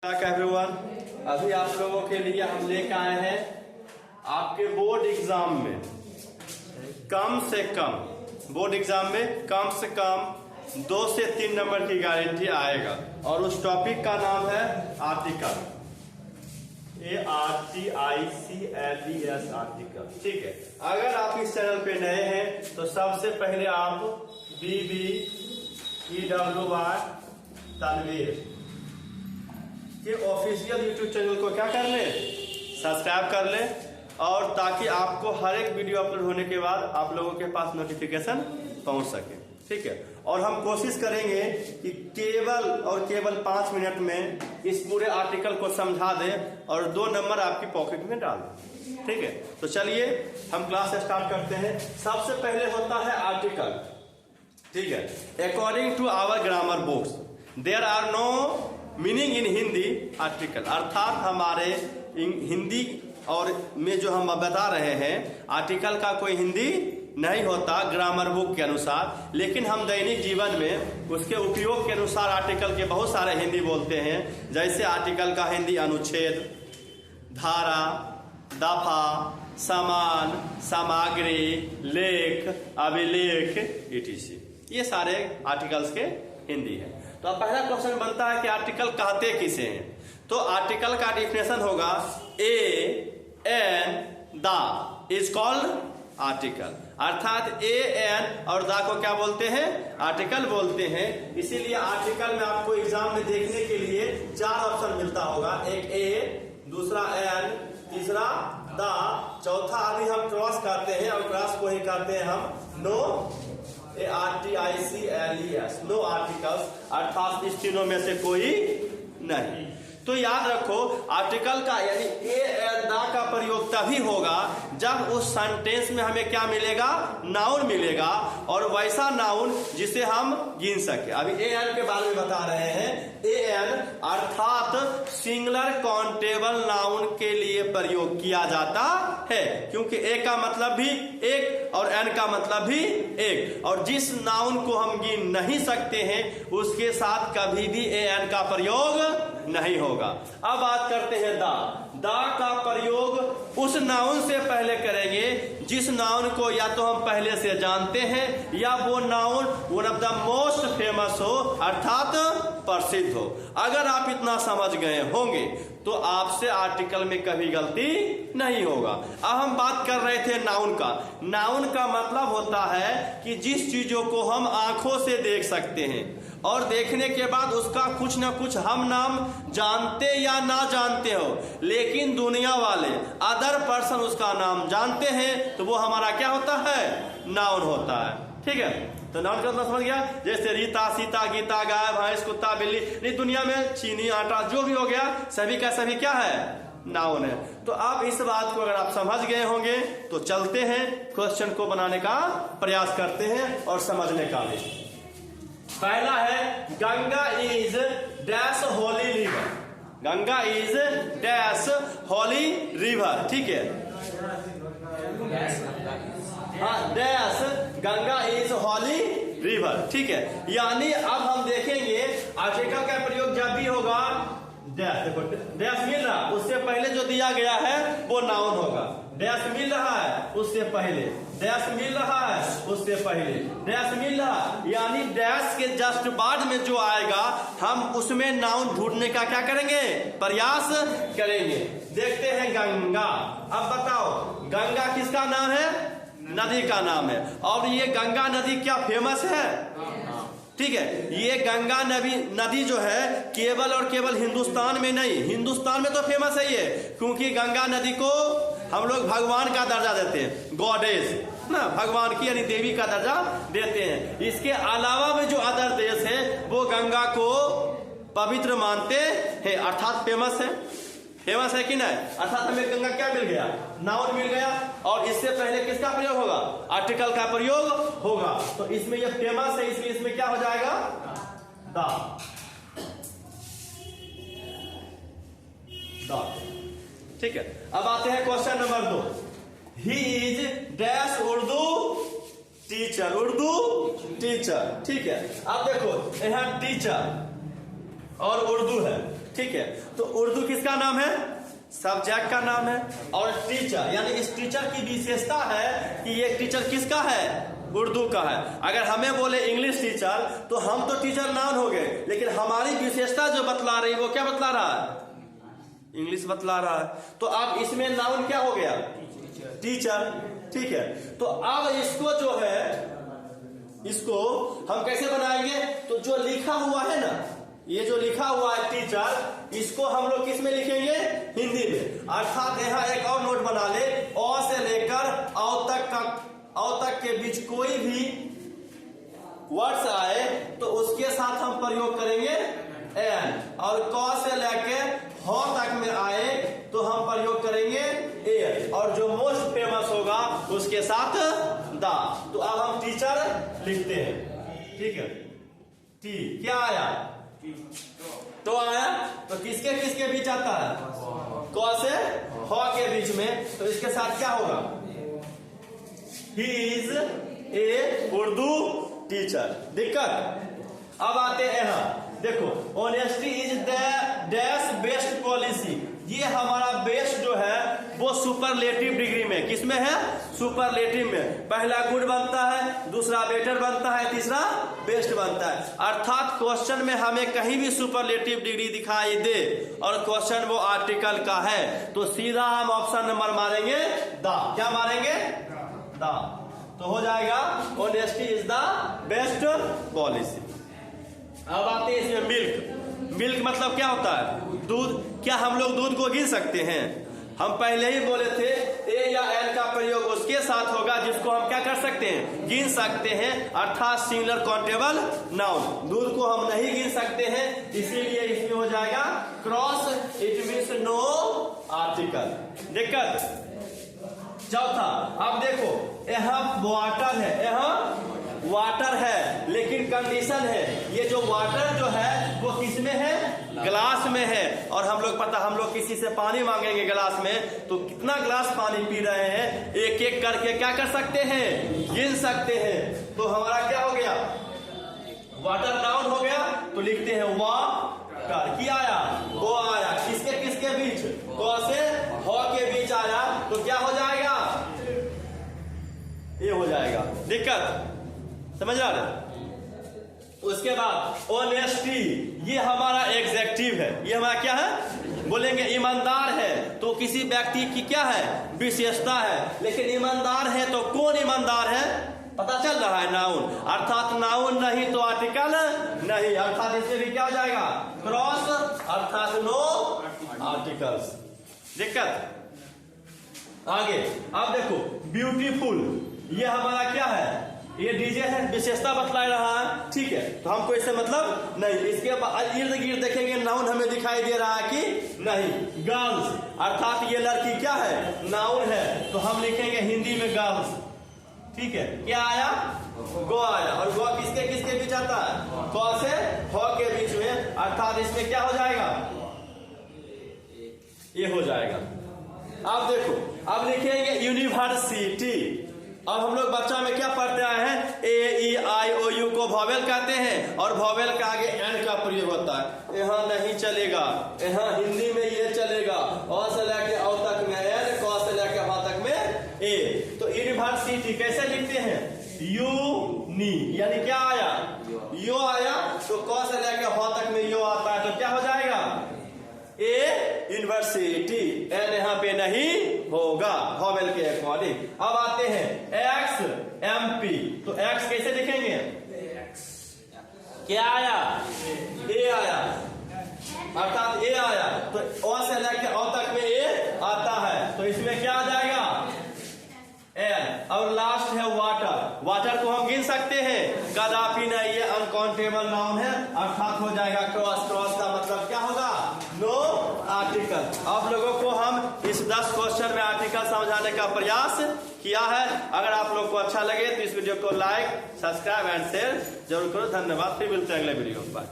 Everyone, अभी आप लोगों के लिए हम लेकर आए हैं आपके बोर्ड एग्जाम में कम से कम 2 से 3 नंबर की गारंटी आएगा। और उस टॉपिक का नाम है आर्टिकल, ARTICLES आर्टिकल। ठीक है, अगर आप इस चैनल पे नए हैं तो सबसे पहले आप BBEWY तनवीर के ऑफिशियल यूट्यूब चैनल को क्या कर ले, सब्सक्राइब कर ले, और ताकि आपको हर एक वीडियो अपलोड होने के बाद आप लोगों के पास नोटिफिकेशन पहुंच सके। ठीक है, और हम कोशिश करेंगे कि केवल 5 मिनट में इस पूरे आर्टिकल को समझा दें और 2 नंबर आपकी पॉकेट में डाल दें। ठीक है, तो चलिए हम क्लास स्टार्ट करते हैं। सबसे पहले होता है आर्टिकल। ठीक है, according to our grammar books there are no meaning in Hindi article, अर्थात हमारे हिंदी और में जो हम बता रहे हैं आर्टिकल का कोई हिंदी नहीं होता ग्रामर बुक के अनुसार, लेकिन हम दैनिक जीवन में उसके उपयोग के अनुसार आर्टिकल के बहुत सारे हिंदी बोलते हैं। जैसे आर्टिकल का हिंदी अनुच्छेद, धारा, दफा, समान, सामग्री, लेख, अभिलेख etc। ये सारे आर्टिकल्स के हिंदी है। तो अब पहला क्वेश्चन बनता है कि आर्टिकल कहते किसे हैं। तो आर्टिकल का डिफिनेशन होगा द इज कॉल्ड आर्टिकल, अर्थात एन और द को क्या बोलते हैं, आर्टिकल बोलते हैं। इसीलिए आर्टिकल में आपको एग्जाम में देखने के लिए 4 ऑप्शन मिलता होगा, एक ए, दूसरा एन, तीसरा द, चौथा अभी हम क्रॉस करते हैं और क्रॉस को ही कहते हैं हम नो ARTICLES, नो आर्टिकल्स, अर्थात इस तीनों में से कोई नहीं। तो याद रखो आर्टिकल का यानी द का प्रयोग तभी होगा जब उस सेंटेंस में हमें क्या मिलेगा, नाउन मिलेगा, और वैसा नाउन जिसे हम गिन सके। अभी एन के बारे में बता रहे हैं। एन अर्थात सिंगुलर काउंटेबल नाउन के लिए प्रयोग किया जाता है, क्योंकि ए का मतलब भी एक और एन का मतलब भी एक, और जिस नाउन को हम गिन नहीं सकते हैं उसके साथ कभी भी एन का प्रयोग नहीं होगा। अब बात करते हैं द का प्रयोग उस नाउन से पहले करेंगे जिस नाउन को या तो हम पहले से जानते हैं या वो noun one of the most famous हो, अर्थात प्रसिद्ध हो। अगर आप इतना समझ गए होंगे तो आपसे आर्टिकल में कभी गलती नहीं होगा। अब हम बात कर रहे थे नाउन का। नाउन का मतलब होता है कि जिस चीजों को हम आंखों से देख सकते हैं और देखने के बाद उसका कुछ ना कुछ हम नाम जानते या ना जानते हो, लेकिन दुनिया वाले अदर पर्सन उसका नाम जानते हैं, तो वो हमारा क्या होता है, नाउन होता है। ठीक है, तो नाउन का मतलब समझ गया। जैसे रीता, सीता, गीता, गाय, भैंस, कुत्ता, बिल्ली, नहीं दुनिया में चीनी, आटा जो भी हो गया सभी का सभी क्या है, नाउन है। तो अब इस बात को अगर आप समझ गए होंगे तो चलते हैं क्वेश्चन को बनाने का प्रयास करते हैं और समझने का भी। पहला है Ganga is dash Holi river. Ganga is dash Holi river. ठीक है, हाँ, dash Ganga is Holi river. ठीक है, यानी अब हम देखेंगे आर्टिकल का प्रयोग जब भी होगा डैश, देखो डैश मिल रहा, उससे पहले जो दिया गया है वो नाउन होगा। डैश मिल रहा है उससे पहले, डैश मिल रहा है उससे पहले, डैश मिल रहा, यानी डैश के जस्ट बाद में जो आएगा हम उसमें नाउन ढूंढने का क्या करेंगे, प्रयास करेंगे। देखते हैं गंगा। अब बताओ गंगा किसका नाम है, नदी का नाम है। और ये गंगा नदी क्या फेमस है, ठीक है। ये गंगा नदी जो है केवल और केवल हिंदुस्तान में नहीं, हिंदुस्तान में तो फेमस है ये, क्योंकि गंगा नदी को हम लोग भगवान का दर्जा देते हैं, गॉडेस ना, भगवान की यानी देवी का दर्जा देते हैं। इसके अलावा भी जो अदर देश है वो गंगा को पवित्र मानते हैं, अर्थात फेमस है। फेमस है कि नहीं, अर्थात हमें गंगा क्या मिल गया, नाउन मिल गया। और इससे पहले किसका प्रयोग होगा, आर्टिकल का प्रयोग होगा। तो इसमें ये फेमस है इसलिए इसमें क्या हो जाएगा, द। ठीक है, अब आते हैं question number 2। He is dash Urdu teacher, Urdu teacher. ठीक है, अब देखो यहाँ टीचर और उर्दू है, ठीक है। तो उर्दू किसका नाम है? सब्जेक्ट का नाम है। और टीचर यानी इस टीचर की विशेषता है कि ये टीचर किसका है? उर्दू का है। अगर हमें बोले इंग्लिश टीचर तो हम तो टीचर नाउन हो गए, लेकिन हमारी विशेषता जो बतला रही वो क्या बतला रहा है? इंग्लिश बतला रहा है। तो अब इसमें नाउन क्या हो गया? टीचर। ठीक है। तो अब इसको जो है, इसको हम कैसे बनाएंगे? तो जो लिखा हुआ है ना, ये जो लिखा हुआ है टीचर, इसको हम लोग किस में लिखेंगे? हिंदी में। अर्थात यहाँ एक और नोट बना ले, अ से लेकर औ तक के बीच कोई भी वर्ड्स आए तो उसके साथ हम प्रयोग करेंगे एन, और क से लेके ह तक में आए तो हम प्रयोग करेंगे ए, और जो मोस्ट फेमस होगा उसके साथ दा। तो अब हम टीचर लिखते हैं। ठीक है। टी क्या आया? तो आया। तो किसके किसके बीच आता है? क से ह के बीच में। तो इसके साथ क्या होगा? He is a Urdu teacher. दिक्कत? अब आते हैं यहाँ, देखो, honesty is the dash best policy. ये हमारा बेस्ट जो है वो सुपरलेटिव डिग्री में, किसमें है? सुपरलेटिव में। पहला गुड बनता है, दूसरा बेटर बनता है, तीसरा बेस्ट बनता है। अर्थात क्वेश्चन में हमें कहीं भी सुपरलेटिव डिग्री दिखाई दे और क्वेश्चन वो आर्टिकल का है तो सीधा हम ऑप्शन नंबर मारेंगे दा। क्या मारेंगे? दा। तो हो जाएगा honesty is the best policy. अब आते हैं इसमें मिल्क। मिल्क मतलब क्या होता है? दूध। क्या हम लोग दूध को गिन सकते हैं? हम पहले ही बोले थे ए या एन का प्रयोग उसके साथ होगा जिसको हम क्या कर सकते हैं? गिन सकते हैं, अर्थात सिंगुलर काउंटेबल नाउन। दूध को हम नहीं गिन सकते हैं, इसीलिए इसमें हो जाएगा cross, it means no article. दिक्कत? चौथा, अब देखो, यहाँ वाटर है, यहाँ वाटर है, लेकिन कंडीशन है, ये जो वाटर जो है वो किस में है? ग्लास में है। और हम लोग किसी से पानी मांगेंगे ग्लास में, तो कितना ग्लास पानी पी रहे हैं एक एक करके क्या कर सकते हैं? गिन सकते हैं। तो हमारा क्या हो गया? वाटर नाउन हो गया। तो लिखते हैं वाटर। क्या आया? वो आया। किसके किसके बीच? क से ह के बीच आया तो क्या हो जाएगा? ये हो जाएगा। दिक्कत? समझ आ रहे? उसके बाद ऑनेस्टी, ये हमारा एग्जेक्टिव है। ये हमारा क्या है? बोलेंगे ईमानदार है तो किसी व्यक्ति की क्या है? विशेषता है। लेकिन ईमानदार है तो कौन ईमानदार है? पता चल रहा है? नाउन। अर्थात नाउन नहीं तो आर्टिकल नहीं, अर्थात इसमें भी क्या हो जाएगा? क्रॉस, अर्थात नो आर्टिकल्स। दिक्कत? आगे अब देखो, ब्यूटीफुल, ये हमारा क्या है? ये डीजे है, विशेषता बतला रहा है। ठीक है। तो हमको इससे मतलब नहीं। इसके इर्द गिर्द देखेंगे नाउन हमें दिखाई दे रहा है कि नहीं? गर्ल्स, अर्थात ये लड़की क्या है? नाउन है। तो हम लिखेंगे हिंदी में गर्ल्स। ठीक है। क्या आया? गो आया। और गो किसके किसके बीच आता है? क से ह के बीच में, अर्थात इसमें क्या हो जाएगा? ये हो जाएगा। अब देखो, अब लिखेंगे यूनिवर्सिटी। अब हम लोग बच्चा में क्या पढ़ते आए हैं? ए ई आई ओ यू को वॉवेल कहते हैं और वॉवेल के आगे एन का प्रयोग होता है। यहाँ नहीं चलेगा, यहाँ हिंदी में ये चलेगा। अ से लेके औ तक में एन, क से लेके ह तक में ए। तो यूनिवर्सिटी कैसे लिखते हैं? यू नी, यानी क्या आया? यो आया। तो क से लेके ह तक में यो आता है तो क्या हो जाएगा? ए यूनिवर्सिटी। एन यहाँ पे नहीं होगा वॉवेल के अकॉर्डिंग। अब आते हैं एक्स एम पी। तो एक्स कैसे लिखेंगे? क्या आया? ए आया, अर्थात ए आया। तो ओ से लेके ओ तक में ए आता है तो इसमें क्या आ जाएगा? एन। और लास्ट है वाटर। वाटर को हम गिन सकते हैं? कदापि नहीं, ये अनकाउंटेबल नाउन है, अर्थात हो जाएगा क्रॉस। क्रॉस का मतलब क्या होगा? No article. आप लोगों को हम इस 10 क्वेश्चन में आर्टिकल समझाने का प्रयास किया है। अगर आप लोग को अच्छा लगे तो इस वीडियो को लाइक, सब्सक्राइब एंड शेयर जरूर करो। धन्यवाद। फिर मिलते हैं अगले वीडियो। बाय।